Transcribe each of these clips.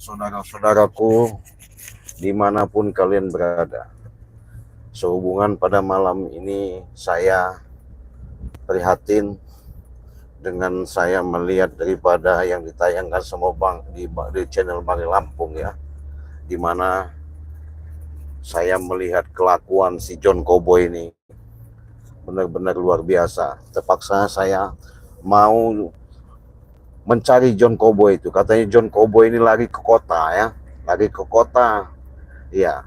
Saudara-saudaraku, dimanapun kalian berada, sehubungan pada malam ini saya prihatin dengan saya melihat daripada yang ditayangkan sama di channel Bang Lampung ya, dimana saya melihat kelakuan si John Cowboy ini benar-benar luar biasa. Terpaksa saya mau mencari John Cowboy itu. Katanya John Cowboy ini lari ke kota ya, lari ke kota. Iya,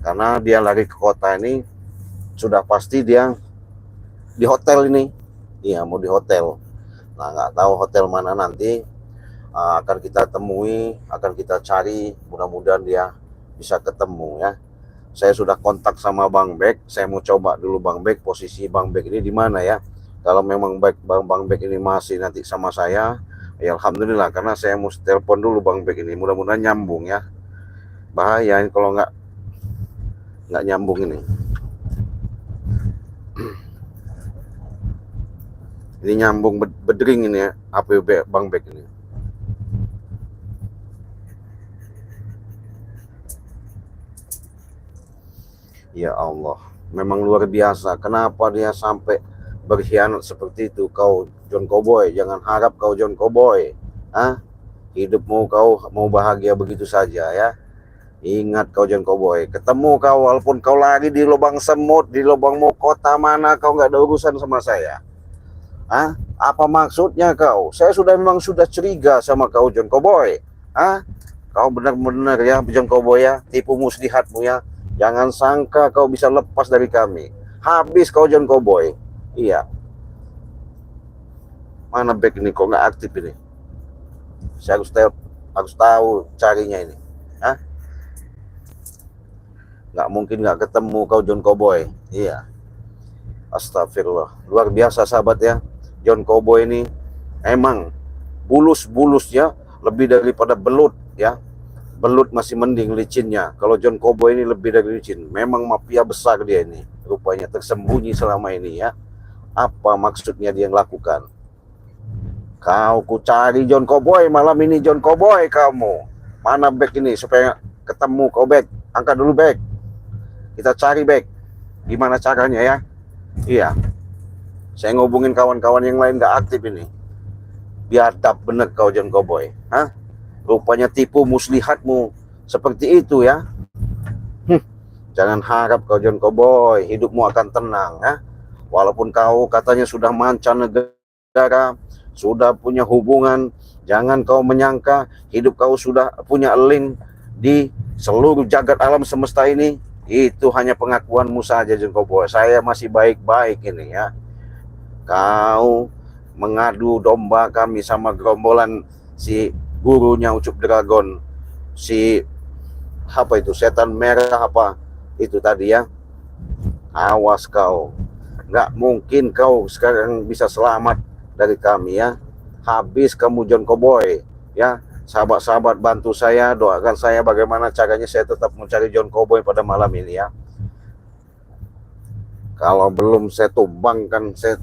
karena dia lari ke kota ini sudah pasti dia di hotel ini. Iya, mau di hotel. Nah, nggak tahu hotel mana nanti akan kita temui, akan kita cari. Mudah-mudahan dia bisa ketemu ya. Saya sudah kontak sama Bang Bek. Saya mau coba dulu Bang Bek, posisi Bang Bek ini di mana ya. Kalau memang Bang Bek ini masih nanti sama saya, ya alhamdulillah. Karena saya mau telepon dulu Bang Bek ini. Mudah-mudahan nyambung ya. Bahaya ini kalau nggak nyambung ini. Ini nyambung bedring ini ya, HP Bang Bek ini. Ya Allah, memang luar biasa. Kenapa dia sampai berkhianat seperti itu? Kau John Cowboy, jangan harap kau John Cowboy. Hah? Hidupmu kau mau bahagia begitu saja ya. Ingat kau John Cowboy. Ketemu kau walaupun kau lari di lubang semut, di lubang mau kota mana, kau nggak ada urusan sama saya. Hah? Apa maksudnya kau? Saya memang sudah curiga sama kau John Cowboy. Hah? Kau benar-benar ya John Cowboy ya, tipu muslihatmu ya. Jangan sangka kau bisa lepas dari kami. Habis kau John Cowboy. Iya. Mana back ini kok nggak aktif ini? Saya harus tahu carinya ini. Hah? Nggak mungkin nggak ketemu kau John Cowboy. Iya. Astagfirullah. Luar biasa sahabat ya. John Cowboy ini emang bulus-bulusnya lebih daripada belut ya. Belut masih mending licinnya. Kalau John Cowboy ini lebih dari licin. Memang mafia besar dia ini. Rupanya tersembunyi selama ini ya. Apa maksudnya dia lakukan? Kau ku cari John Cowboy malam ini John Cowboy kamu. Mana back ini supaya ketemu kau back. Angkat dulu back. Kita cari back. Gimana caranya ya? Iya. Saya ngubungin kawan-kawan yang lain gak aktif ini. Biadab bener kau John Cowboy. Hah? Rupanya tipu muslihatmu seperti itu ya. Jangan harap kau John Cowboy hidupmu akan tenang ya. Walaupun kau katanya sudah mancanegara, sudah punya hubungan, jangan kau menyangka hidup kau sudah punya link di seluruh jagat alam semesta ini. Itu hanya pengakuanmu saja John Cowboy. Saya masih baik-baik ini ya. Kau mengadu domba kami sama gerombolan si gurunya Ucup Dragon, si apa itu setan merah apa itu tadi ya. Awas kau, nggak mungkin kau sekarang bisa selamat dari kami ya. Habis kamu John Cowboy ya. Sahabat-sahabat bantu saya, doakan saya bagaimana caranya saya tetap mencari John Cowboy pada malam ini ya. Kalau belum saya tumbangkan, saya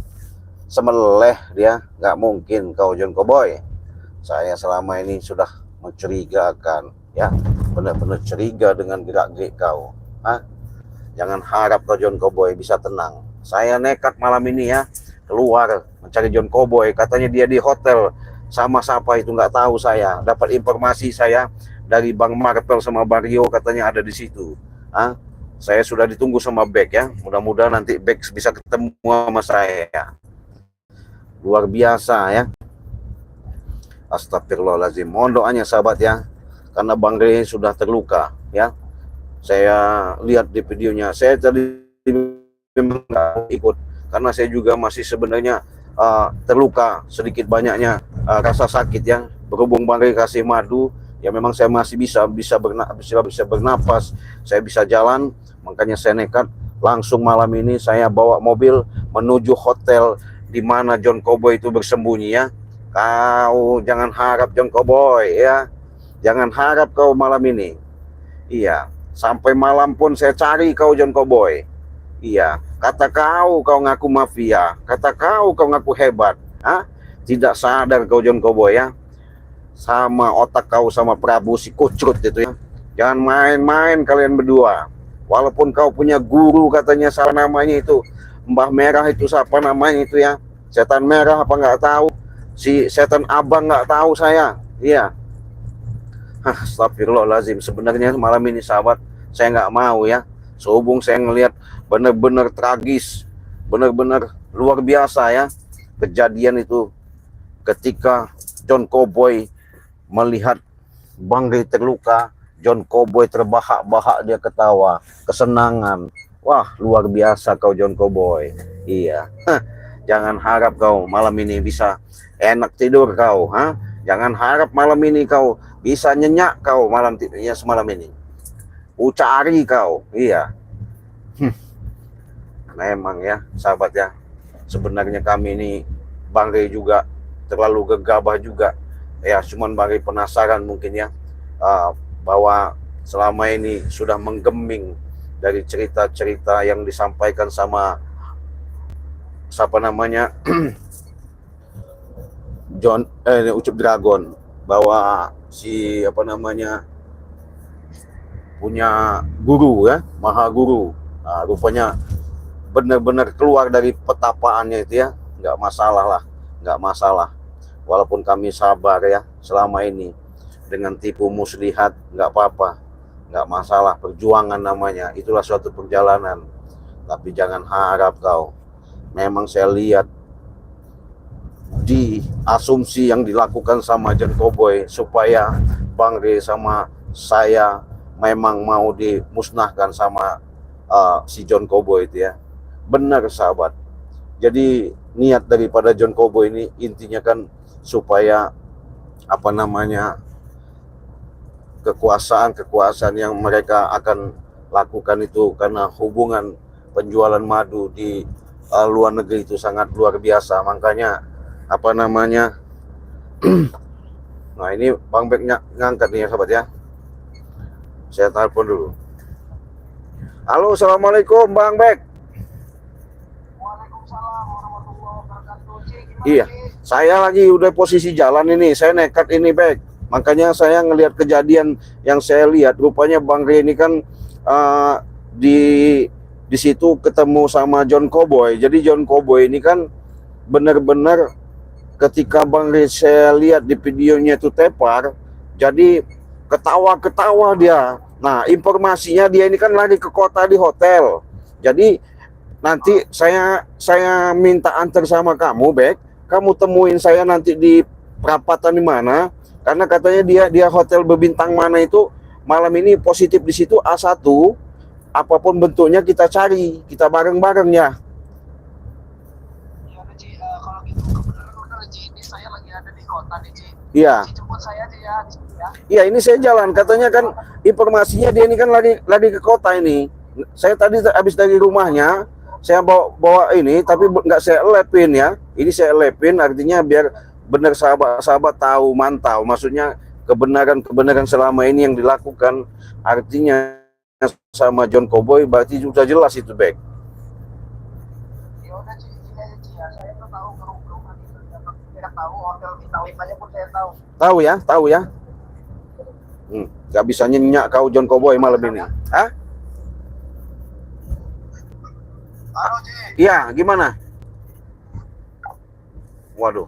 semeleh dia, nggak mungkin kau John Cowboy. Saya selama ini sudah mencurigakan ya, benar-benar curiga dengan gerak-gerik kau. Hah? Jangan harap kau John Cowboy bisa tenang. Saya nekat malam ini ya, keluar mencari John Cowboy. Katanya dia di hotel sama siapa itu nggak tahu saya. Dapat informasi saya dari Bang Marvel sama Bang Rio, katanya ada di situ. Hah? Saya sudah ditunggu sama Beck ya. Mudah-mudahan nanti Beck bisa ketemu sama saya. Luar biasa ya. Astagfirullahaladzim. Mohon doanya sahabat ya. Karena Bang Ray sudah terluka ya. Saya lihat di videonya. Saya tadi memang nggak ikut. Karena saya juga masih sebenarnya terluka sedikit banyaknya rasa sakit ya. Berhubung Bang Ray kasih madu, ya memang saya masih bisa bernapas. Saya bisa jalan. Makanya saya nekat. Langsung malam ini saya bawa mobil menuju hotel di mana John Cowboy itu bersembunyi ya. Kau jangan harap John Cowboy ya. Jangan harap kau malam ini. Iya, sampai malam pun saya cari kau John Cowboy. Iya, kata kau ngaku mafia. Kata kau ngaku hebat. Hah? Tidak sadar kau John Cowboy ya. sama otak kau sama Prabu si Kucrut itu ya. Jangan main-main kalian berdua. Walaupun kau punya guru katanya salah namanya itu Mbah Merah itu siapa namanya itu ya. Setan merah apa nggak tahu. Si setan abang nggak tahu saya. Iya. Astagfirullahaladzim. Sebenarnya malam ini sahabat saya nggak mau ya. Sehubung saya ngelihat benar-benar tragis, benar-benar luar biasa ya kejadian itu ketika John Cowboy melihat Bang Rey terluka, John Cowboy terbahak-bahak, dia ketawa, kesenangan. Wah, luar biasa kau John Cowboy. Iya. Jangan harap kau malam ini bisa enak tidur kau, Jangan harap malam ini kau bisa nyenyak kau malam tidurnya semalam ini. Ucari kau, iya. Memang ya, sahabat ya. Sebenarnya kami ini Bang Rey juga terlalu gegabah juga. Ya, cuman Bang Rey penasaran mungkin ya, bahwa selama ini sudah menggeming dari cerita-cerita yang disampaikan sama siapa namanya Ucup Dragon, bahwa si apa namanya punya guru ya, maha guru. Rupanya benar-benar keluar dari petapaannya itu ya. Nggak masalah lah, nggak masalah. Walaupun kami sabar ya selama ini dengan tipu muslihat, nggak apa-apa, nggak masalah. Perjuangan namanya, itulah suatu perjalanan. Tapi jangan harap kau. Memang saya lihat di asumsi yang dilakukan sama John Cowboy supaya Bang Rey sama saya memang mau dimusnahkan sama si John Cowboy itu ya. Benar sahabat. Jadi niat daripada John Cowboy ini intinya kan supaya apa namanya kekuasaan yang mereka akan lakukan itu, karena hubungan penjualan madu di luar negeri itu sangat luar biasa. Makanya apa namanya nah ini Bang Bek ngangkat nih ya sahabat ya. Saya telepon dulu. Halo, assalamualaikum Bang Bek. Waalaikumsalam warahmatullahi wabarakatuh. Iya, saya lagi udah posisi jalan ini, saya nekat ini Bek. Makanya saya ngelihat kejadian yang saya lihat, rupanya Bang Rey ini kan di situ ketemu sama John Cowboy. Jadi John Cowboy ini kan benar-benar ketika Bang Rey saya lihat di videonya itu tepar, jadi ketawa-ketawa dia. Nah, informasinya dia ini kan lari ke kota di hotel. Jadi nanti saya minta antar sama kamu, Bek. Kamu temuin saya nanti di perapatan di mana? Karena katanya dia hotel berbintang mana itu malam ini positif di situ A1. Apapun bentuknya kita cari, kita bareng-bareng ya. Iya, Ci. Kalau gitu kebetulan Ci, ini saya lagi ada di kota nih, Ci. Iya. Ci, jemput saya aja ya, Ci, ya. Iya, ini saya jalan. Katanya kan informasinya dia ini kan lagi ke kota ini. Saya tadi habis dari rumahnya, saya bawa ini, tapi nggak saya elepin ya. Ini saya elepin, artinya biar benar sahabat-sahabat tahu, mantau. Maksudnya kebenaran selama ini yang dilakukan, artinya sama John Cowboy berarti sudah jelas itu, Bek. Ya udah, Ci, ini aja, Ci, ya. Saya tuh tahu gerung-gerungan itu, tidak tahu hotel bintang 5 aja pun saya tahu. Tahu ya. Nggak bisa nyenyak kau John Cowboy malam ini. Hah? Halo, Ci. Iya, gimana? Waduh.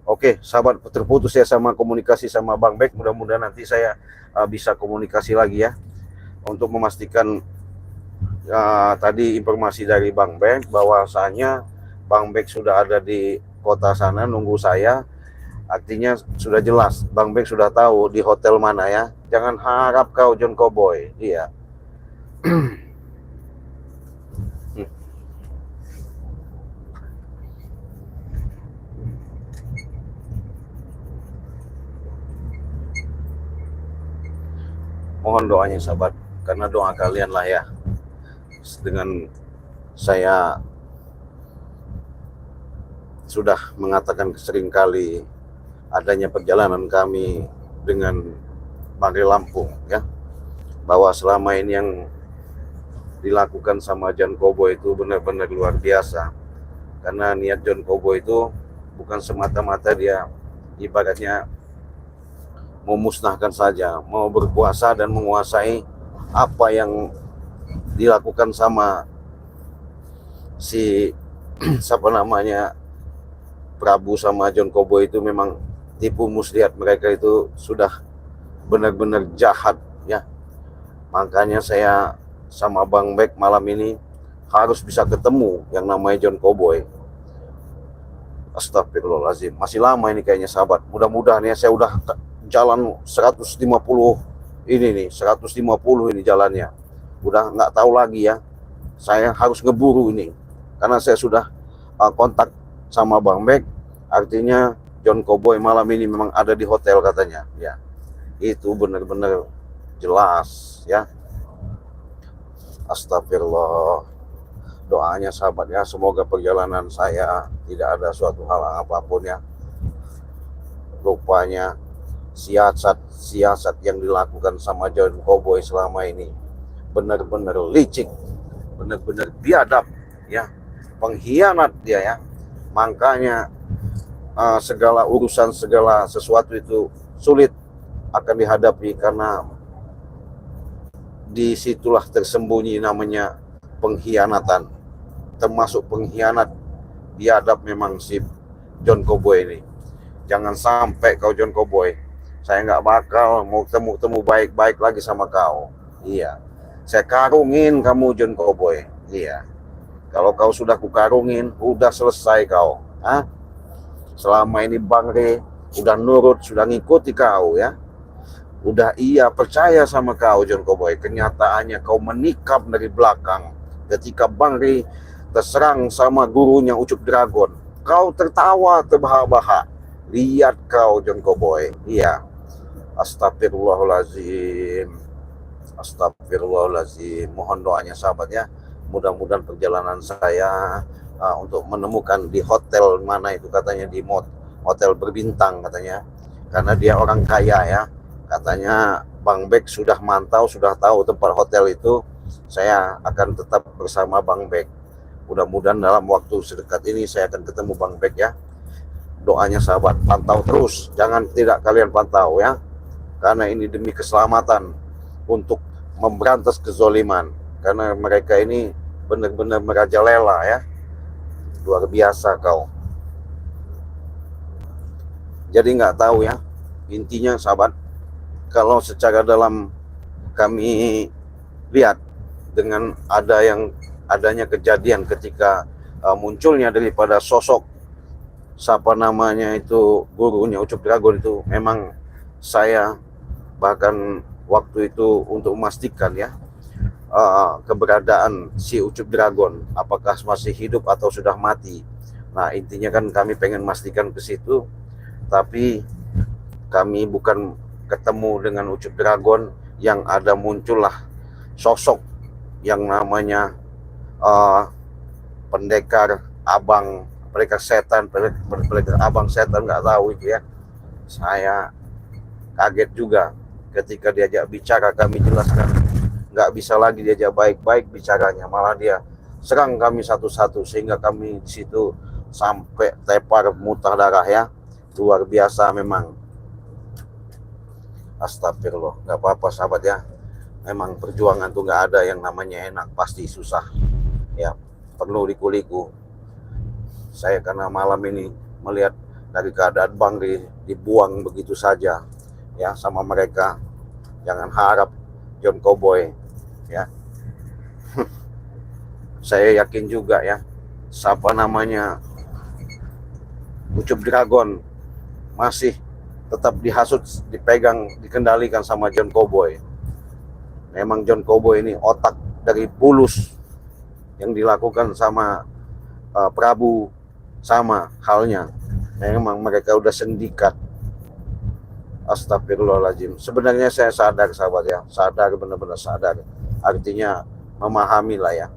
Oke, sahabat, terputus ya sama komunikasi sama Bang Bek. Mudah-mudahan nanti saya bisa komunikasi lagi ya. Untuk memastikan tadi informasi dari Bang Bek bahwasanya Bang Bek sudah ada di kota sana nunggu saya. Artinya sudah jelas, Bang Bek sudah tahu di hotel mana ya. Jangan harap kau John Cowboy. Iya. Mohon doanya sahabat, karena doa kalian lah ya. Dengan saya sudah mengatakan seringkali adanya perjalanan kami dengan Bang Rey Lampung ya, bahwa selama ini yang dilakukan sama John Cowboy itu benar-benar luar biasa. Karena niat John Cowboy itu bukan semata-mata dia ibaratnya memusnahkan saja, mau berkuasa dan menguasai apa yang dilakukan sama si siapa namanya Prabu sama John Kobo itu. Memang tipu muslihat mereka itu sudah benar-benar jahat ya. Makanya saya sama Bang Bek malam ini harus bisa ketemu yang namanya John Cowboy. Astagfirullahaladzim, masih lama ini kayaknya sahabat. Mudah-mudahan ya, saya udah jalan 150 ini nih, 150 ini jalannya. Udah nggak tahu lagi ya. Saya harus ngeburu ini karena saya sudah kontak sama Bang Bek. Artinya John Cowboy malam ini memang ada di hotel katanya. Ya, itu benar-benar jelas ya. Astagfirullah. Doanya sahabat ya, semoga perjalanan saya tidak ada suatu hal apapun ya. Rupanya siasat yang dilakukan sama John Cowboy selama ini benar-benar licik, benar-benar biadab ya, pengkhianat dia ya. Makanya segala urusan, segala sesuatu itu sulit akan dihadapi karena disitulah tersembunyi namanya pengkhianatan, termasuk pengkhianat biadab memang si John Cowboy ini. Jangan sampai kau John Cowboy, saya nggak bakal mau temu baik-baik lagi sama kau. Iya, saya karungin kamu John Cowboy. Iya, kalau kau sudah kukarungin, udah selesai kau. Hah? Selama ini Bang Re udah nurut, sudah ngikuti kau ya. Udah iya percaya sama kau John Cowboy. Kenyataannya kau menikam dari belakang. Ketika Bang Ri terserang sama gurunya Ucup Dragon, kau tertawa terbahak-bahak. Lihat kau John Cowboy. Iya. Astagfirullahaladzim. Astagfirullahaladzim. Mohon doanya sahabat ya. Mudah-mudahan perjalanan saya untuk menemukan di hotel mana itu, katanya di hotel berbintang katanya. Karena dia orang kaya ya. Katanya Bang Bek sudah mantau, sudah tahu tempat hotel itu. Saya akan tetap bersama Bang Bek. Mudah-mudahan dalam waktu sedekat ini saya akan ketemu Bang Bek ya. Doanya sahabat, pantau terus, jangan tidak kalian pantau ya. Karena ini demi keselamatan, untuk memberantas kezoliman. Karena mereka ini benar-benar merajalela ya. Luar biasa kau. Jadi nggak tahu ya. Intinya sahabat, kalau secara dalam kami lihat dengan adanya kejadian ketika munculnya daripada sosok siapa namanya itu gurunya Ucup Dragon itu, memang saya bahkan waktu itu untuk memastikan ya keberadaan si Ucup Dragon, apakah masih hidup atau sudah mati. Nah intinya kan kami pengen memastikan ke situ, tapi kami bukan ketemu dengan Ucup Dragon, yang ada muncullah sosok yang namanya pendekar abang, pendekar setan, pendekar abang setan, nggak tahu itu ya. Saya kaget juga ketika diajak bicara, kami jelaskan nggak bisa lagi diajak baik-baik bicaranya, malah dia serang kami satu-satu sehingga kami di situ sampai tepar muntah darah ya. Luar biasa memang. Astagfirullah, nggak apa-apa sahabat ya. Memang perjuangan tuh nggak ada yang namanya enak, pasti susah ya, perlu liku-liku. Saya karena malam ini melihat dari keadaan Bang dibuang begitu saja ya sama mereka. Jangan harap John Cowboy ya. Saya yakin juga ya, siapa namanya Ucup Dragon masih tetap dihasut, dipegang, dikendalikan sama John Cowboy. Memang John Cowboy ini otak dari bulus, yang dilakukan sama Prabu sama halnya. Memang mereka udah sindikat. Astagfirullahaladzim. Sebenarnya saya sadar sahabat ya, sadar, benar-benar sadar. Artinya memahami lah ya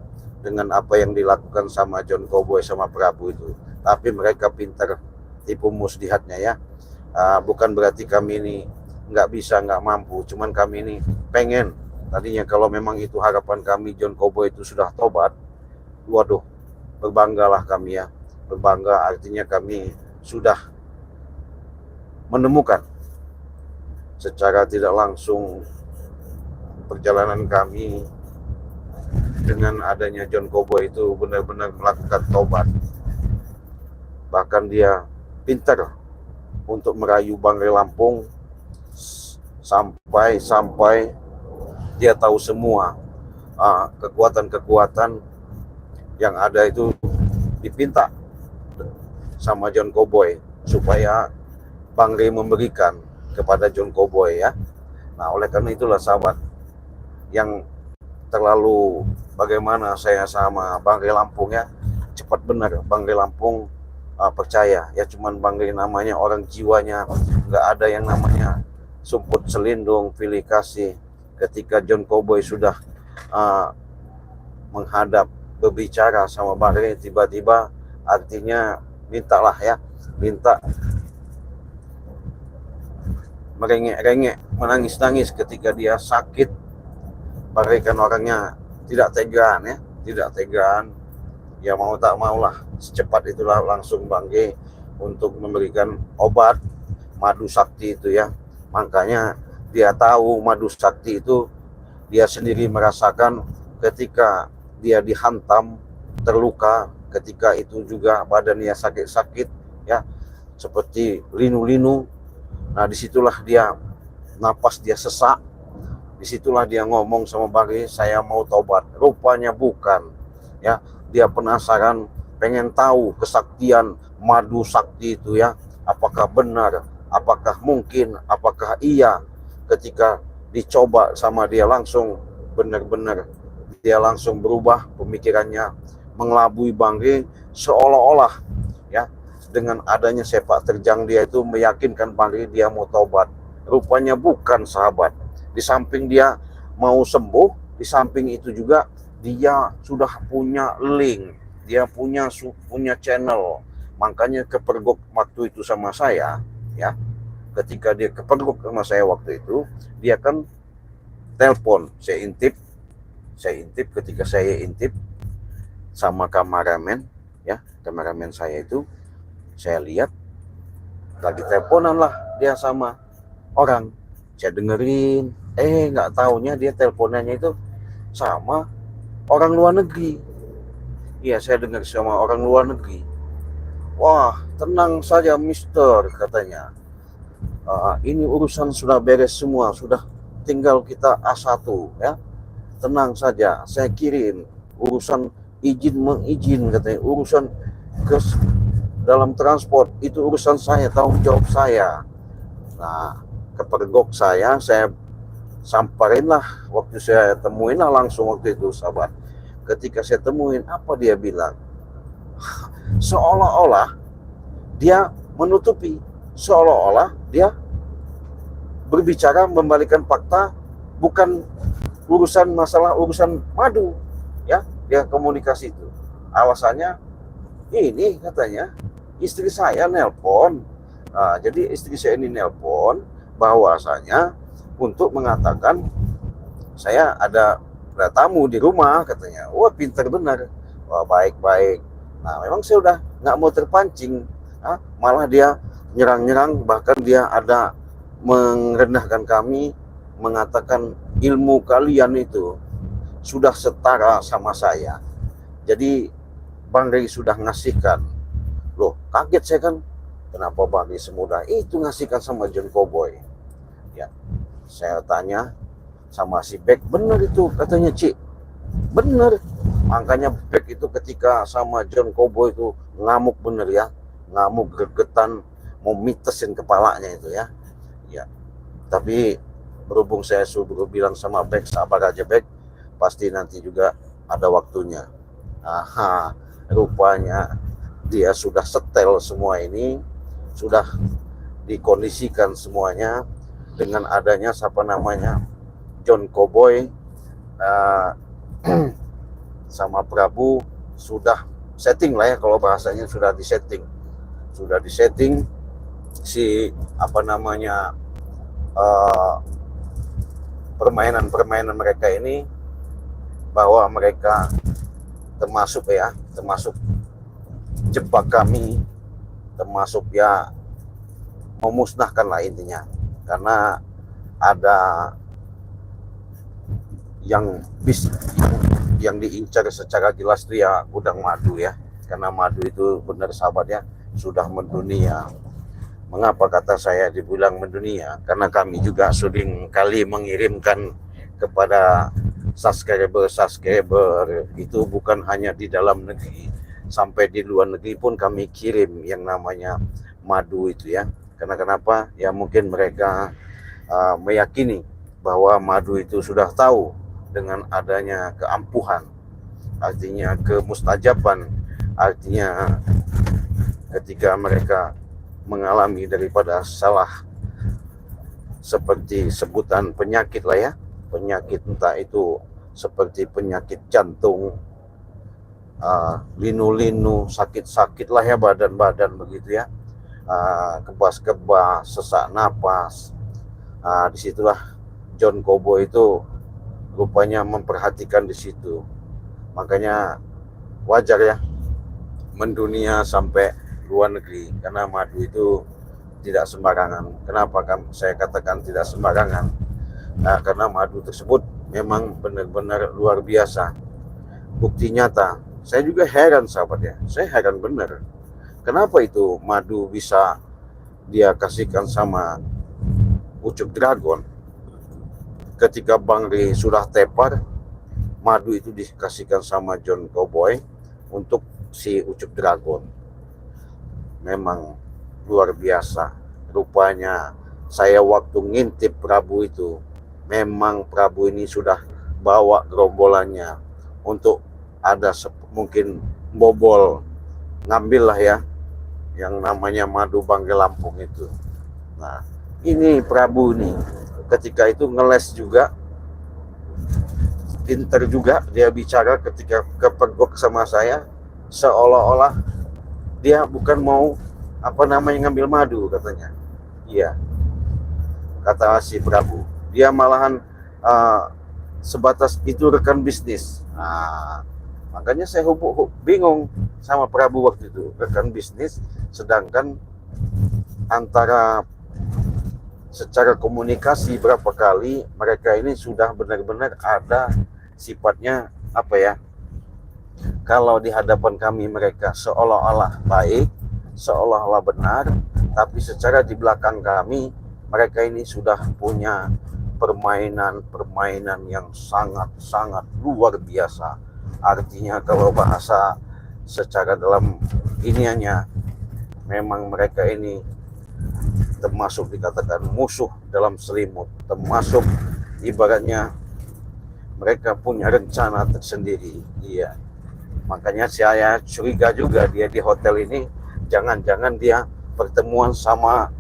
dengan apa yang dilakukan sama John Cowboy sama Prabu itu. Tapi mereka pintar tipu muslihatnya ya. Bukan berarti kami ini nggak bisa, nggak mampu. Cuman kami ini pengen, tadinya kalau memang itu harapan kami, John Cowboy itu sudah tobat, waduh, berbanggalah kami ya. Berbangga artinya kami sudah menemukan secara tidak langsung perjalanan kami dengan adanya John Cowboy itu benar-benar melakukan tobat. Bahkan dia pintar untuk merayu Bangre Lampung sampai dia tahu semua kekuatan-kekuatan yang ada itu dipinta sama John Cowboy supaya Bangre memberikan kepada John Cowboy ya. Nah, oleh karena itulah sahabat, yang terlalu bagaimana saya sama Bangre Lampung ya, cepat benar Bangre Lampung percaya ya, cuman Bangre namanya orang jiwanya nggak ada yang namanya sumput selindung pilih kasih. Ketika John Cowboy sudah menghadap berbicara sama Bangre, tiba-tiba artinya mintalah ya, minta merengek-rengek, menangis-nangis ketika dia sakit. Bangre kan orangnya tidak tegaan ya, tidak tegaan. Ya mau tak maulah, secepat itulah langsung Bangre untuk memberikan obat madu sakti itu ya. Makanya dia tahu madu sakti itu, dia sendiri merasakan ketika dia dihantam, terluka, ketika itu juga badannya sakit-sakit ya, seperti linu-linu. Nah, disitulah dia napas dia sesak, disitulah dia ngomong sama Bangre, saya mau tobat. Rupanya bukan ya, dia penasaran, pengen tahu kesaktian madu sakti itu ya, apakah benar, apakah mungkin, apakah iya. Ketika dicoba sama dia, langsung benar-benar dia langsung berubah pemikirannya, mengelabui Bangre, seolah-olah ya dengan adanya sepak terjang dia itu meyakinkan Bangre dia mau tobat. Rupanya bukan sahabat. Di samping dia mau sembuh, di samping itu juga dia sudah punya link, dia punya channel. Makanya kepergok waktu itu sama saya ya, ketika dia kepergok sama saya waktu itu, dia kan telepon, saya intip. Ketika saya intip sama kameramen ya, kameramen saya itu, saya lihat lagi teleponan lah dia sama orang. Saya dengerin, nggak taunya dia teleponannya itu sama orang luar negeri. Iya, saya dengar sama orang luar negeri. Wah, tenang saja mister, katanya. Ini urusan sudah beres semua, sudah tinggal kita A1 ya. Tenang saja, saya kirim urusan izin mengizin, katanya, urusan ke dalam transport itu urusan saya, tanggung jawab saya. Nah, kepergok saya samperin lah, waktu saya temuin lah langsung waktu itu sahabat. Ketika saya temuin, apa dia bilang? Seolah-olah dia menutupi, seolah-olah dia berbicara membalikan fakta, bukan urusan masalah urusan madu ya, dia komunikasi itu. Alasannya ini, katanya istri saya nelpon. Jadi istri saya ini nelpon bahwasanya untuk mengatakan saya ada tamu di rumah, katanya. Wah, pintar benar. Wah, baik-baik. Nah, memang saya udah nggak mau terpancing. Malah dia nyerang-nyerang, bahkan dia ada merendahkan kami, mengatakan ilmu kalian itu sudah setara sama saya. Jadi Bangre sudah ngasihkan. Loh, kaget saya kan, kenapa Bangre semudah itu ngasihkan sama John Cowboy ya. Saya tanya sama si Beck, bener itu katanya, Cik, bener. Makanya Beck itu ketika sama John Cowboy itu ngamuk bener ya, ngamuk gregetan, mau mitesin kepalanya itu ya. Ya, tapi berhubung saya suruh bilang sama Beck, sabar aja Beck, pasti nanti juga ada waktunya. Rupanya dia sudah setel semua ini, sudah dikondisikan semuanya dengan adanya John Cowboy sama Prabu sudah setting lah ya, kalau bahasanya sudah disetting si permainan mereka ini, bahwa mereka termasuk jebak kami, termasuk ya memusnahkan lah intinya. Karena ada yang yang diincar secara jelas itu ya gudang madu ya, karena madu itu benar sahabat ya sudah mendunia. Mengapa kata saya dibilang mendunia? Karena kami juga sering kali mengirimkan kepada subscriber itu bukan hanya di dalam negeri, sampai di luar negeri pun kami kirim yang namanya madu itu ya. Karena kenapa? Ya mungkin mereka meyakini bahwa madu itu sudah tahu dengan adanya keampuhan, artinya kemustajaban, artinya ketika mereka mengalami daripada salah seperti sebutan penyakit lah ya, penyakit entah itu seperti penyakit jantung, linu-linu, sakit-sakit lah ya badan-badan begitu ya, kebas-kebas, sesak napas. Disitulah John Cowboy itu rupanya memperhatikan di situ. Makanya wajar ya mendunia sampai luar negeri, karena madu itu tidak sembarangan. Kenapa saya katakan tidak sembarangan? Karena madu tersebut memang benar-benar luar biasa. Bukti nyata. Saya juga heran sahabat ya, saya heran benar. Kenapa itu madu bisa dia kasihkan sama Ucup Dragon? Ketika Bang Ri sudah tepar, madu itu dikasihkan sama John Cowboy untuk si Ucup Dragon. Memang luar biasa. Rupanya saya waktu ngintip Prabu itu, memang Prabu ini sudah bawa gerombolannya untuk ada mungkin bobol, ngambil lah ya yang namanya madu Banggai Lampung itu. Nah, ini Prabu nih ketika itu ngeles juga, pinter juga dia bicara ketika kepergok sama saya, seolah-olah dia bukan mau ngambil madu katanya. Iya, kata si Prabu, dia malahan sebatas itu rekan bisnis. Makanya saya bingung sama Prabu waktu itu, rekan bisnis, sedangkan antara secara komunikasi berapa kali mereka ini sudah benar-benar ada sifatnya kalau di hadapan kami mereka seolah-olah baik, seolah-olah benar, tapi secara di belakang kami mereka ini sudah punya permainan yang sangat-sangat luar biasa. Artinya kalau bahasa secara dalam iniannya, memang mereka ini termasuk dikatakan musuh dalam selimut, termasuk ibaratnya mereka punya rencana tersendiri. Iya, makanya saya curiga juga dia di hotel ini, jangan-jangan dia pertemuan sama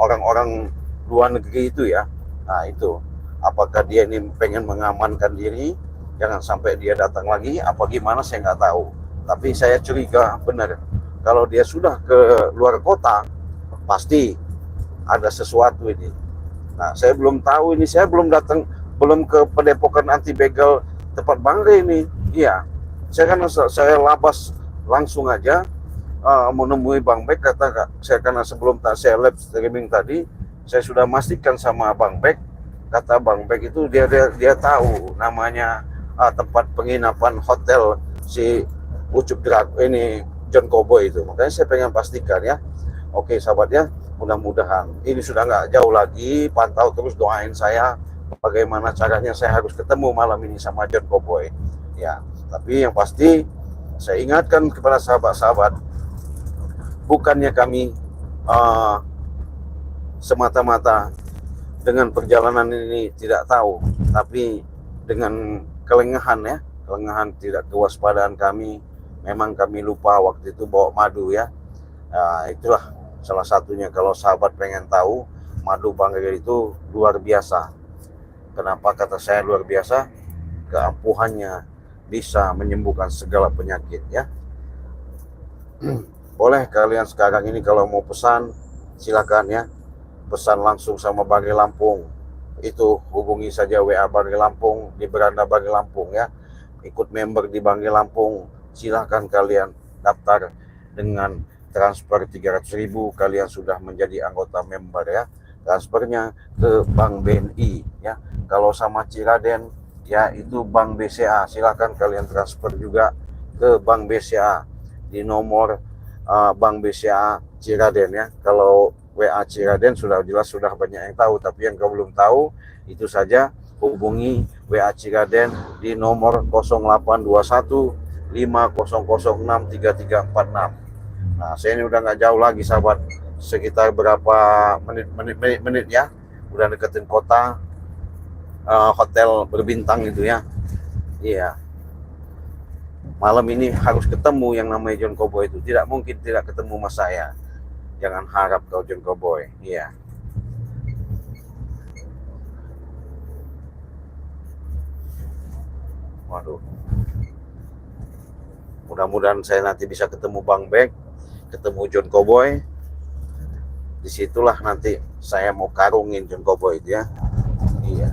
orang-orang luar negeri itu ya. Nah itu, apakah dia ini pengen mengamankan diri, jangan sampai dia datang lagi, apa gimana saya nggak tahu. Tapi saya curiga benar, kalau dia sudah ke luar kota, pasti ada sesuatu ini. Nah saya belum tahu ini, saya belum ke Padepokan Anti Begal tempat Bang Ri ini. Iya, saya labas langsung aja menemui Bang Bek. Kata saya, karena sebelum saya live streaming tadi, saya sudah memastikan sama Bang Bek. Kata Bang Bek itu dia tahu namanya tempat penginapan hotel si Ucup Dragon ini, John Cowboy itu. Makanya saya pengen pastikan ya. Oke sahabat ya, mudah-mudahan ini sudah nggak jauh lagi. Pantau terus, doain saya bagaimana caranya saya harus ketemu malam ini sama John Cowboy ya. Tapi yang pasti saya ingatkan kepada sahabat-sahabat, bukannya kami semata-mata dengan perjalanan ini tidak tahu, tapi dengan kelengahan tidak kewaspadaan kami, memang kami lupa waktu itu bawa madu ya. Itulah salah satunya. Kalau sahabat pengen tahu, madu Bang Ri itu luar biasa. Kenapa kata saya luar biasa? Keampuhannya bisa menyembuhkan segala penyakit ya. Boleh kalian sekarang ini kalau mau pesan, silakan ya. Pesan langsung sama Bang Ri Lampung. Itu hubungi saja WA Bang Ri Lampung di beranda Bang Ri Lampung ya. Ikut member di Bang Ri Lampung. Silahkan kalian daftar dengan transfer 300.000, kalian sudah menjadi anggota member ya. transfernya ke Bank BNI ya. Kalau sama Ciraden ya itu Bank BCA, silakan kalian transfer juga ke Bank BCA di nomor Bank BCA Ciraden ya. Kalau WA Ciraden sudah jelas, sudah banyak yang tahu, tapi yang kau belum tahu itu saja hubungi WA Ciraden di nomor 0821 5006 3346. Nah, saya ini udah nggak jauh lagi sahabat, sekitar berapa menit ya, udah deketin kota, hotel berbintang itu ya. Iya, malam ini harus ketemu yang namanya John Cowboy itu, tidak mungkin tidak ketemu mas saya. Jangan harap kau John Cowboy. Iya. Waduh, mudah-mudahan saya nanti bisa ketemu Bang Bek, ketemu John Cowboy. Disitulah nanti saya mau karungin John Cowboy itu ya. Iya.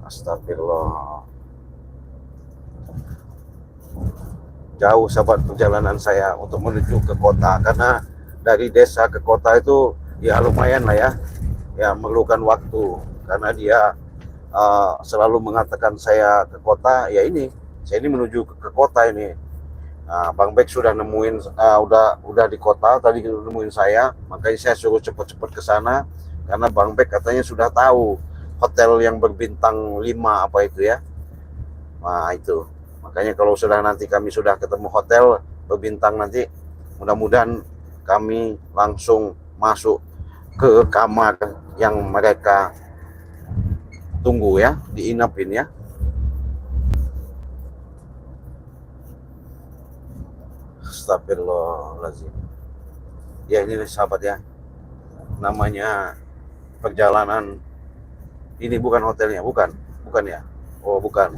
Astagfirullah. Jauh sahabat perjalanan saya untuk menuju ke kota, karena dari desa ke kota itu ya lumayan lah ya. Ya memerlukan waktu, karena dia selalu mengatakan saya ke kota, ya ini saya ini menuju ke kota ini. Nah, Bang Bek sudah nemuin, udah di kota tadi, nemuin saya, makanya saya suruh cepet-cepet ke sana, karena Bang Bek katanya sudah tahu hotel yang berbintang 5 apa itu ya. Nah itu, makanya kalau sudah nanti kami sudah ketemu hotel berbintang nanti, mudah-mudahan kami langsung masuk ke kamar yang mereka tunggu ya, diinapin ya. Astagfirullahaladzim. Ya ini sahabat ya, namanya perjalanan ini bukan hotelnya, bukan ya. Oh bukan,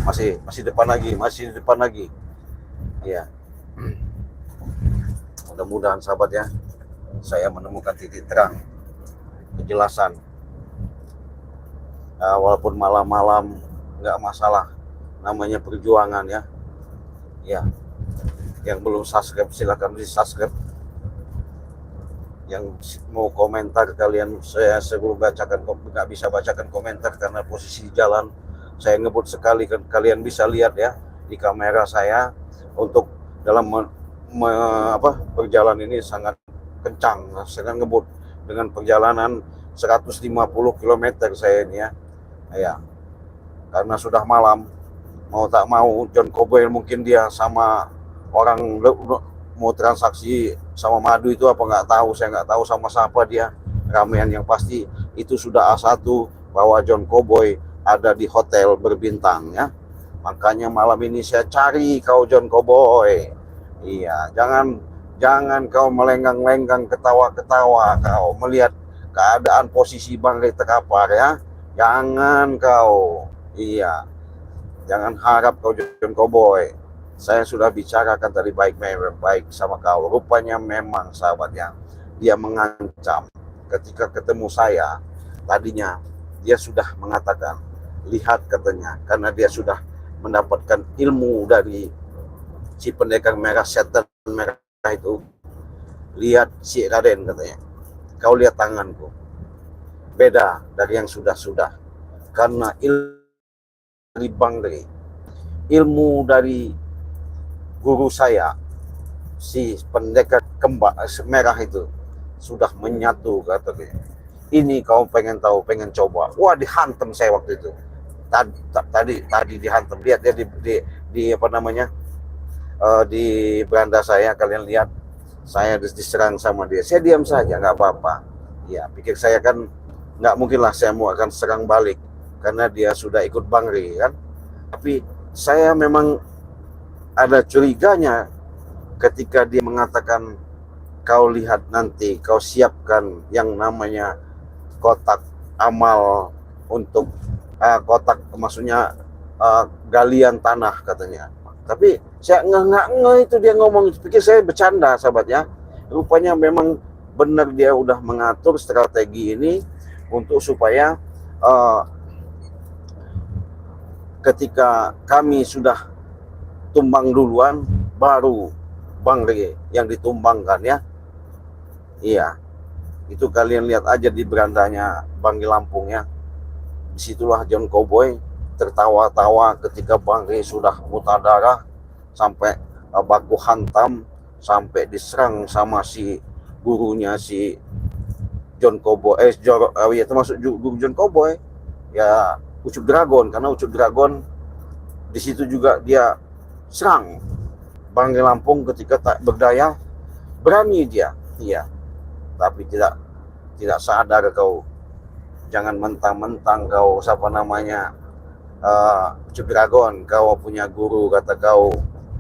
masih depan lagi, masih di depan lagi. Ya, mudah-mudahan sahabat ya, saya menemukan titik terang, kejelasan. Walaupun malam-malam nggak masalah, namanya perjuangan ya. Ya, yang belum subscribe silahkan di subscribe. Yang mau komentar kalian, saya sebelum bacakan, nggak bisa bacakan komentar karena posisi jalan saya ngebut sekali. Kalian bisa lihat ya di kamera saya, untuk dalam perjalanan ini sangat kencang, sangat ngebut dengan perjalanan 150 km saya ini ya. Ya, karena sudah malam, mau tak mau John Cowboy mungkin dia sama orang mau transaksi sama madu itu apa nggak tahu, saya nggak tahu sama siapa dia, ramean. Yang pasti itu sudah A1 bahwa John Cowboy ada di hotel berbintang ya. Makanya malam ini saya cari kau John Cowboy. Iya, jangan kau melenggang-lenggang, ketawa-ketawa kau melihat keadaan posisi Bang Ray terkapar ya. Jangan kau, iya, jangan harap kau John Cowboy. Saya sudah bicarakan tadi baik sama kau. Rupanya memang sahabat yang dia mengancam. Ketika ketemu saya, tadinya dia sudah mengatakan, lihat katanya, karena dia sudah mendapatkan ilmu dari si pendekar merah, setan merah itu. Lihat si Raden katanya, kau lihat tanganku, beda dari yang sudah-sudah, karena ilmu dari Bang Ray, ilmu dari guru saya, si pendekar kembang merah itu sudah menyatu katanya. Ini kau pengen tahu, pengen coba. Wah, dihantam saya waktu itu. Tadi dihantam. Lihat ya di apa namanya, di beranda saya, kalian lihat saya diserang sama dia. Saya diam saja, nggak apa-apa. Ya, pikir saya kan nggak mungkin lah saya mau akan serang balik, karena dia sudah ikut Bang Ray kan. Tapi saya memang ada curiganya ketika dia mengatakan, kau lihat nanti, kau siapkan yang namanya kotak amal untuk kotak, maksudnya galian tanah katanya. Tapi saya nggak itu dia ngomong, pikir saya bercanda sahabat ya. Rupanya memang benar, dia udah mengatur strategi ini untuk supaya ketika kami sudah tumbang duluan, baru Bang Ray yang ditumbangkan ya. Iya, itu kalian lihat aja di berandanya Bangke Lampung ya. Disitulah John Cowboy tertawa-tawa ketika Bangke sudah muntah darah sampai baku hantam, sampai diserang sama si gurunya si John Cowboy, ya termasuk guru John Cowboy ya, Ucup Dragon, karena Ucup Dragon di situ juga dia serang Bangke Lampung ketika tak berdaya, berani dia, iya, tapi tidak sadar kau, jangan mentang-mentang kau siapa namanya Ucup Dragon, kau punya guru, kata kau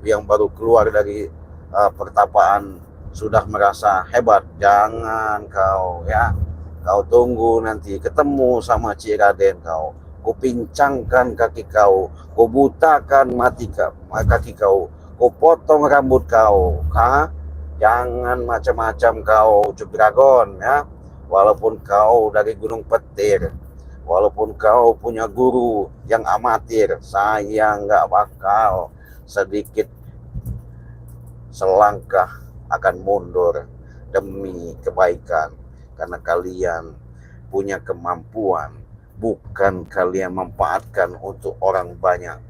yang baru keluar dari pertapaan sudah merasa hebat, jangan kau ya, kau tunggu nanti ketemu sama Ci Raden, kau pincangkan kaki kau butakan kaki kau potong rambut kau, jangan macam-macam kau Ucup Dragon ya, walaupun kau dari Gunung Petir, walaupun kau punya guru yang amatir, saya nggak bakal sedikit selangkah akan mundur demi kebaikan, karena kalian punya kemampuan, bukan kalian memanfaatkan untuk orang banyak,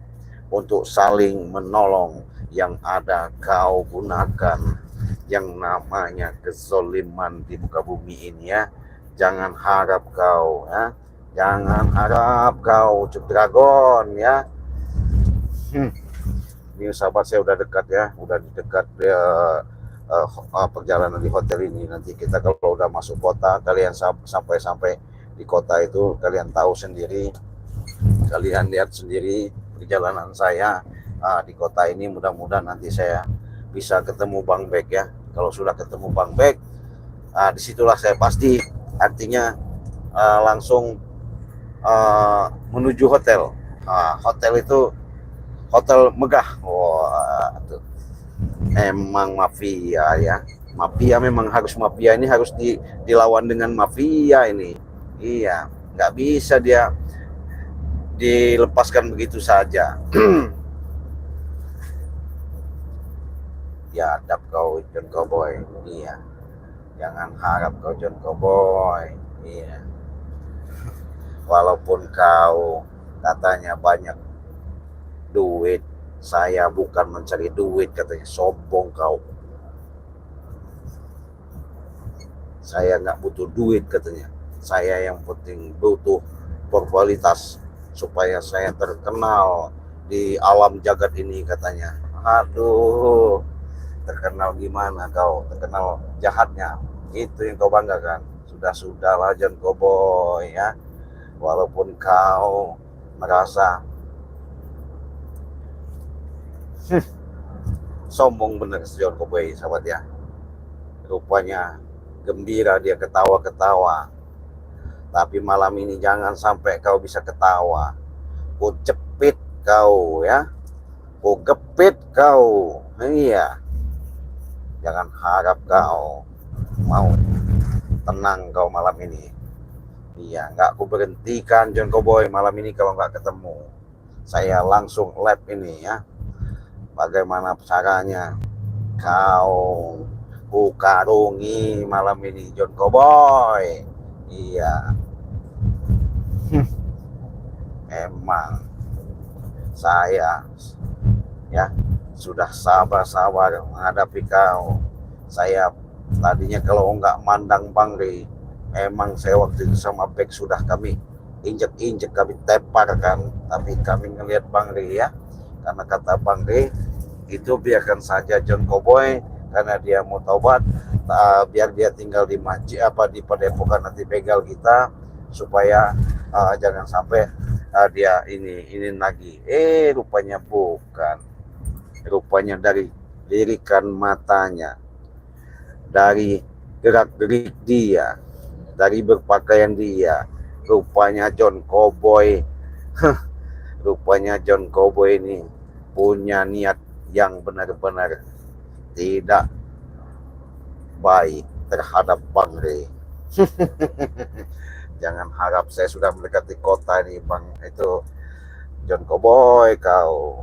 untuk saling menolong, yang ada kau gunakan yang namanya kezoliman di muka bumi ini ya. Jangan harap kau ya, jangan harap kau Ucup Dragon ya. Ini sahabat saya udah dekat ya, udah di dekat perjalanan di hotel ini. Nanti kita kalau udah masuk kota, kalian sampai di kota itu, kalian tahu sendiri, kalian lihat sendiri perjalanan saya di kota ini. Mudah-mudahan nanti saya bisa ketemu Bang Bek ya. Kalau sudah ketemu Bang Bek, disitulah saya pasti artinya langsung menuju hotel. Hotel itu hotel megah. Wah, tuh. Emang mafia ya. Mafia memang harus, mafia ini harus dilawan dengan mafia ini. Iya, nggak bisa dia dilepaskan begitu saja. Ya, adab kau John Cowboy. Iya. Jangan harap kau John Cowboy. Iya. Walaupun kau katanya banyak duit, saya bukan mencari duit, katanya, sombong kau. Saya nggak butuh duit, katanya. Saya yang penting butuh popularitas supaya saya terkenal di alam jagat ini, katanya. Aduh, terkenal gimana kau? Terkenal jahatnya. Itu yang kau banggakan. Sudah-sudahlah John Cowboy ya. Walaupun kau merasa sombong bener si John Cowboy, sahabat ya. Rupanya gembira dia, ketawa-ketawa. Tapi malam ini jangan sampai kau bisa ketawa. Ku jepit kau ya. Ku gepit kau. Iya. Jangan harap kau mau tenang kau malam ini. Iya, nggak ku berhentikan John Cowboy malam ini kalau nggak ketemu. Saya langsung lab ini ya. Bagaimana caranya kau ku karungi malam ini John Cowboy. Iya. Emang saya ya sudah sabar-sabar menghadapi kau. Saya tadinya kalau nggak mandang Bang Ri, emang saya waktu itu sama Bek sudah kami injek-injek, kami tepar kan. Tapi kami ngelihat Bang Ri ya, karena kata Bang Ri itu biarkan saja John Cowboy, karena dia mau taubat, biar dia tinggal di masjid di padepokan nanti begal kita, supaya jangan sampai dia ini lagi. Rupanya bukan. Rupanya dari lirikan matanya, dari gerak-gerik dia, dari berpakaian dia, rupanya John Cowboy rupanya John Cowboy ini punya niat yang benar-benar tidak baik terhadap Bang Ri. Jangan harap saya sudah mendekati kota ini, Bang. Itu John Cowboy kau.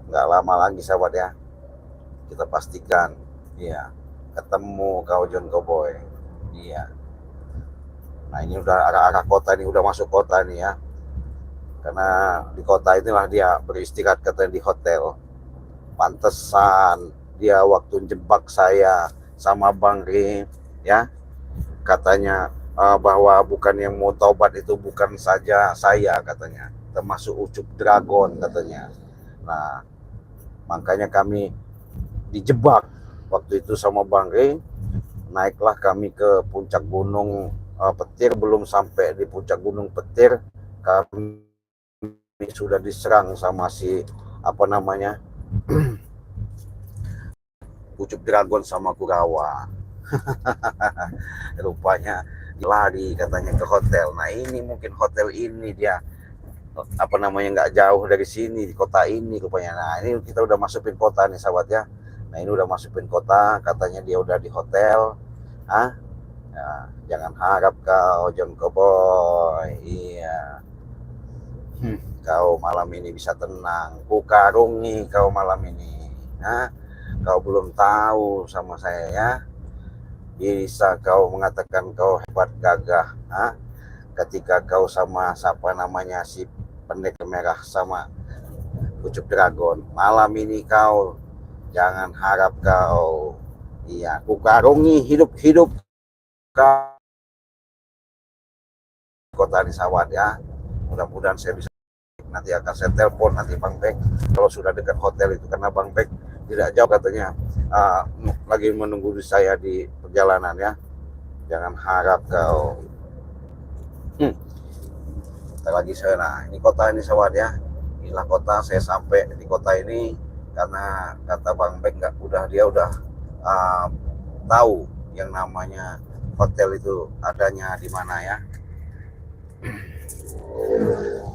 Nggak lama lagi, sahabat ya. Kita pastikan, ya, ketemu kau John Cowboy. Iya. Nah ini udah arah-arah kota nih, udah masuk kota nih ya. Karena di kota inilah dia beristirahat katanya di hotel. Pantesan dia waktu jebak saya sama Bang Ri ya, katanya bahwa bukan yang mau taubat itu bukan saja saya katanya, termasuk Ucup Dragon katanya. Nah makanya kami dijebak waktu itu sama Bang Ri. Naiklah kami ke puncak gunung Petir. Belum sampai di puncak gunung Petir kami sudah diserang sama si apa namanya Ucup Dragon sama Kurawa. Rupanya lari katanya ke hotel. Nah ini mungkin hotel ini dia apa namanya nggak jauh dari sini di kota ini rupanya. Nah ini kita udah masukin kota nih sahabat ya. Nah ini udah masukin kota, katanya dia udah di hotel. Ya, jangan harap kau John Cowboy. Iya. Kau malam ini bisa tenang. Ku karungi kau malam ini. Kau belum tahu sama saya ya. Bisa kau mengatakan kau hebat gagah. Ketika kau sama siapa namanya si pendekar merah sama Ucup Dragon. Malam ini kau jangan harap kau. Iya, ku karungi hidup-hidup kau kota di Sawat ya. Mudah-mudahan saya bisa, nanti akan saya telepon nanti Bang Bek kalau sudah dekat hotel itu, karena Bang Bek tidak jauh katanya, lagi menunggu saya di perjalanan ya. Jangan harap kau. Lagi saya, nah ini kota ini Sawat ya. Inilah kota, saya sampai di kota ini karena kata Bang Bek dia udah tahu yang namanya hotel itu adanya di mana ya.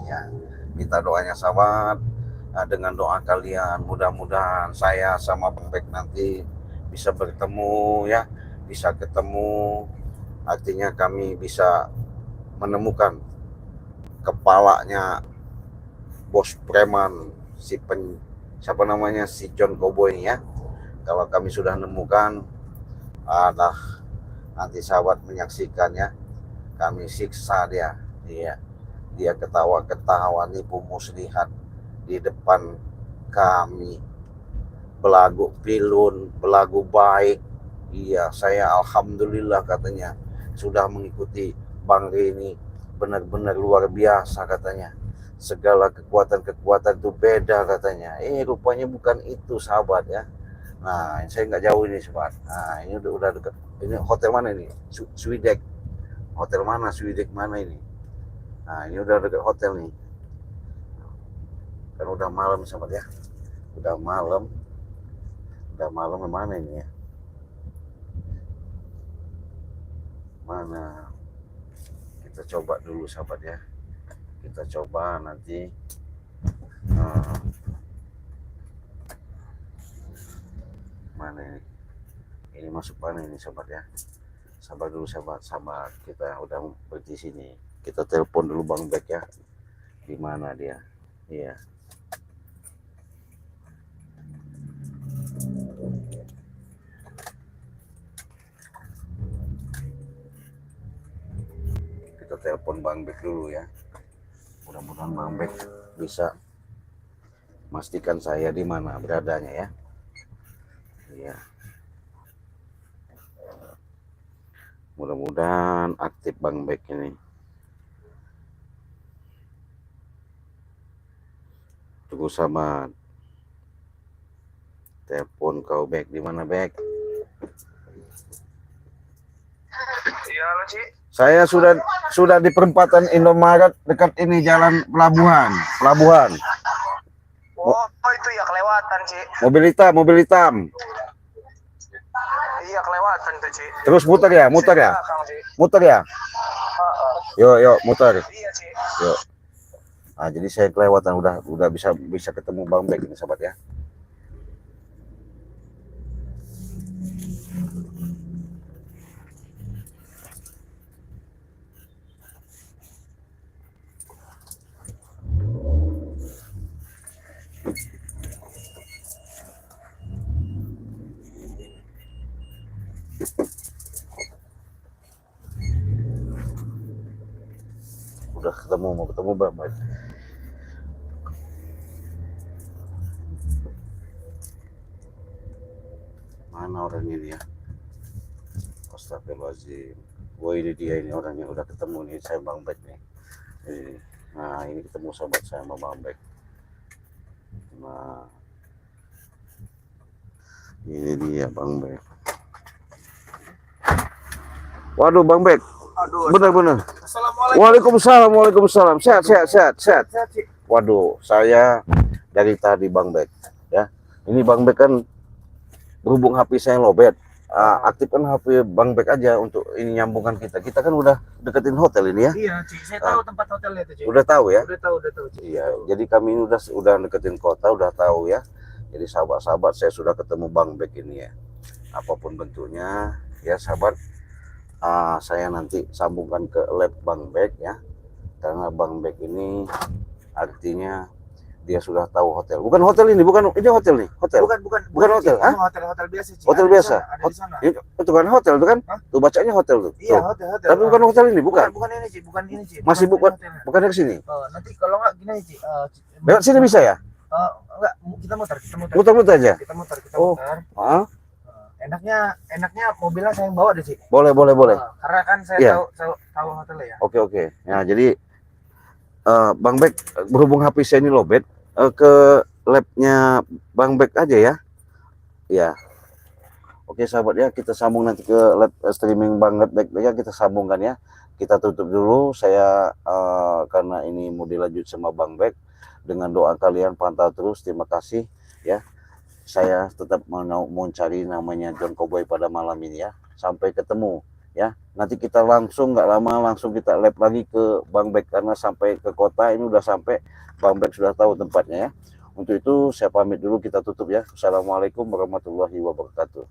Ya, minta doanya sahabat. Dengan doa kalian mudah-mudahan saya sama Bang Bek nanti bisa bertemu ya, bisa ketemu, artinya kami bisa menemukan kepalanya bos preman siapa namanya si John Cowboy ya. Kalau kami sudah menemukan, nanti sahabat menyaksikan ya, kami siksa dia. Dia ketawa-ketawa nipu muslihat di depan kami, belagu pilun, belagu baik. Iya, saya alhamdulillah katanya sudah mengikuti Bang Rini, benar-benar luar biasa katanya. Segala kekuatan-kekuatan itu beda katanya. Rupanya bukan itu sahabat ya. Nah, saya nggak jauh ini sahabat. Nah, ini udah dekat. Ini hotel mana ini? Swidek. Hotel mana? Swidek mana ini? Nah, ini udah dekat hotel nih. Kan udah malam sahabat ya. Udah malam mana ini ya? Mana? Kita coba dulu sahabat ya. Kita coba nanti. Mana ini? Ini masuk mana ini sahabat ya? Sabar dulu sahabat. Kita udah di sini. Kita telepon dulu Bang Bek ya. Di mana dia? Iya. Kita telepon Bang Bek dulu ya. Mudah-mudahan Bang Bek bisa memastikan saya di mana beradanya ya. Iya. Mudah-mudahan aktif Bang Bek ini. Tunggu sahabat. Telepon kau Bek, di mana Bek? Iya, halo Ci. Saya sudah di perempatan Indomaret dekat ini jalan pelabuhan. Oh, itu ya kelewatan Ci. Mobil hitam. Iya kelewatan tuh Ci. Terus muter ya? Muter ya? Yuk, muter. Iya Ci. Yuk. Nah, jadi saya kelewatan, udah bisa ketemu Bang Bek ini sahabat ya. udah ketemu, mau ketemu Bang Bek. Mana orang ini ya? Astagfirullahaladzim. Wah ini dia ini orangnya, udah ketemu nih saya Bang Bek nih. Nah ini ketemu sahabat saya sama Bang Bek. Nah ini dia Bang Bek. Waduh Bang Bek, Aduh. benar-benar. Assalamualaikum. Waalaikumsalam, waalaikumsalam. Sehat. Sehat, Cik. Waduh, saya dari tadi Bang Bek, ya. Ini Bang Bek kan berhubung HP saya lowbat, aktifkan HP Bang Bek aja untuk ini nyambungkan kita. Kita kan udah deketin hotel ini ya. Iya, Cik. Saya tahu tempat hotelnya itu, Cik. Udah tahu ya? Udah tahu, Cik. Iya. Jadi kami ini udah deketin kota, udah tahu ya. Jadi sahabat-sahabat saya sudah ketemu Bang Bek ini ya. Apapun bentuknya, ya sahabat. Saya nanti sambungkan ke lab Bang Bek ya, karena Bang Bek ini artinya dia sudah tahu hotel. Bukan hotel ini, bukan ini hotel nih, hotel. Bukan hotel, Cik. Emang hotel biasa, Cik. Hotel Ada di biasa. sana, ada di sana. Itu kan hotel tuh kan? Hah? Tuh bacanya hotel tuh. Iya, Tuh. hotel. Tapi bukan hotel ini, bukan. Bukan ini, Cik. Bukan ini, Cik. Masih bukan. hotelnya. Bukan ke sini. Nanti kalau nggak gini, Cik. Lewat sini bisa ya? Enggak, kita muter. Muter-muter aja. Kita muter. Oh. Enaknya mobilnya saya yang bawa deh, Cik. Boleh. Karena kan saya Iya. tahu hotelnya ya. Oke. Ya, jadi Bang Bek berhubung HP saya ini lowbat, ke labnya Bang Bek aja ya. Ya. Oke sahabat ya, kita sambung nanti ke lab streaming Bang Bek ya, kita sambungkan ya. Kita tutup dulu, saya karena ini mau dilanjut sama Bang Bek. Dengan doa kalian pantau terus, terima kasih ya. Saya tetap mau cari namanya John Cowboy pada malam ini ya. Sampai ketemu ya. Nanti kita langsung nggak lama langsung kita lab lagi ke Bang Bek, karena sampai ke kota ini udah sampai, Bang Bek sudah tahu tempatnya ya. Untuk itu saya pamit dulu, kita tutup ya. Assalamualaikum warahmatullahi wabarakatuh.